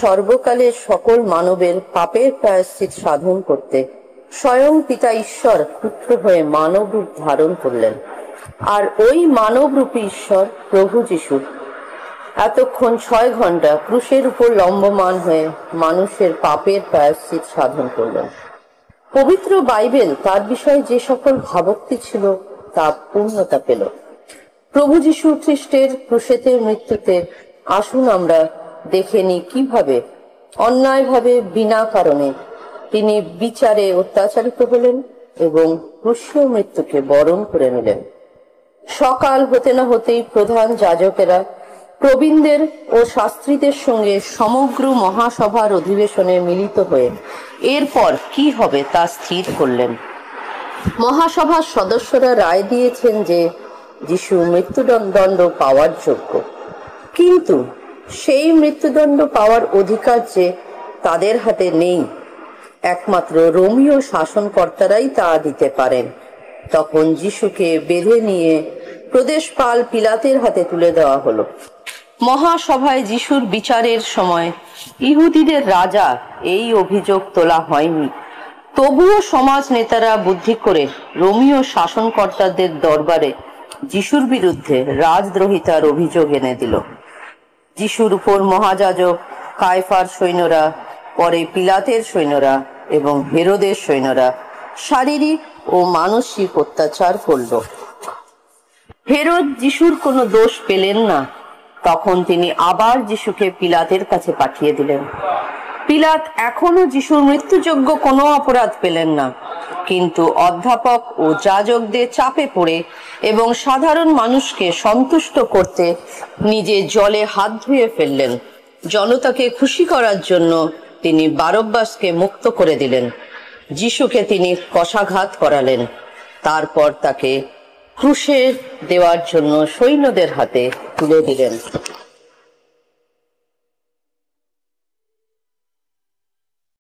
সর্বকালের সকল মানবের পাপের প্রায়শ্চিত সাধন করতে স্বয়ং পিতা ঈশ্বর পুত্র হয়ে মানব রূপ ধারণ করলেন। আর ওই মানবরূপী ঈশ্বর প্রভু যিশু এতক্ষণ 6 ঘন্টা ক্রুশের উপর লম্বমান হয়ে মানুষের পাপের প্রায়শ্চিত সাধন করলেন। পবিত্র বাইবেল তার বিষয়ে যে সকল ভাবোক্তি ছিল তা পূর্ণতা পেল। প্রভু যিশু খ্রিস্টের ক্রুশেতে মৃত্যুতে আসুন আমরা দেখে নিই কিভাবে অন্যায়ভাবে বিনা কারণে তিনি বিচারে অত্যাচারিত হলেন এবং ক্রুশীয় মৃত্যুকে বরণ করে নিলেন। সকাল হতে না হতেই প্রধান যাজকেরা প্রবীণদের ও শাস্ত্রীদের সঙ্গে সমগ্র মহাসভার অধিবেশনে মিলিত হয়ে এরপর কি হবে তা স্থির করলেন। মহাসভার সদস্যরা রায় দিয়েছেন যে যিশু মৃত্যুদণ্ড পাওয়ার যোগ্য, কিন্তু সেই মৃত্যুদণ্ড পাওয়ার অধিকার যে তাদের হাতে নেই, একমাত্র রোমীয় শাসনকর্তারাই তা দিতে পারেন। তখন যিশুকে বেঁধে নিয়ে প্রদেশপাল পিলাতের হাতে তুলে দেওয়া হলো। মহাসভায় যিশুর বিচারের সময় ইহুদিদের রাজা এই অভিযোগ তোলা হয়নি, তবুও সমাজ নেতারা বুদ্ধি করে রোমীয় শাসনকর্তাদের দরবারে যিশুর বিরুদ্ধে রাজদ্রোহিতার অভিযোগ এনে দিল। যিশুর উপর মহাযাজক কায়ফার সৈন্যরা, পরে পিলাতের সৈন্যরা এবং হেরোদের সৈন্যরা শারীরিক ও মানসিক অত্যাচার করল। হেরোদ যিশুর কোনো দোষ পেলেন না। তখন তিনি আবার যিশুকে পিলাতের কাছে পাঠিয়ে দিলেন। পিলাত এখনো যিশুর মৃত্যুযোগ্য কোনো অপরাধ পেলেন না, কিন্তু অধ্যাপক ও যাজকদের চাপে পড়ে এবং সাধারণ মানুষকে সন্তুষ্ট করতে নিজে জলে হাত ধুয়ে ফেললেন। জনতাকে খুশি করার জন্য তিনি বারব্বাসকে মুক্ত করে দিলেন। যিশুকে তিনি কশাঘাত করালেন, তারপর তাকে ক্রুশে দেওয়ার জন্য সৈন্যদের হাতে তুলে দিলেন।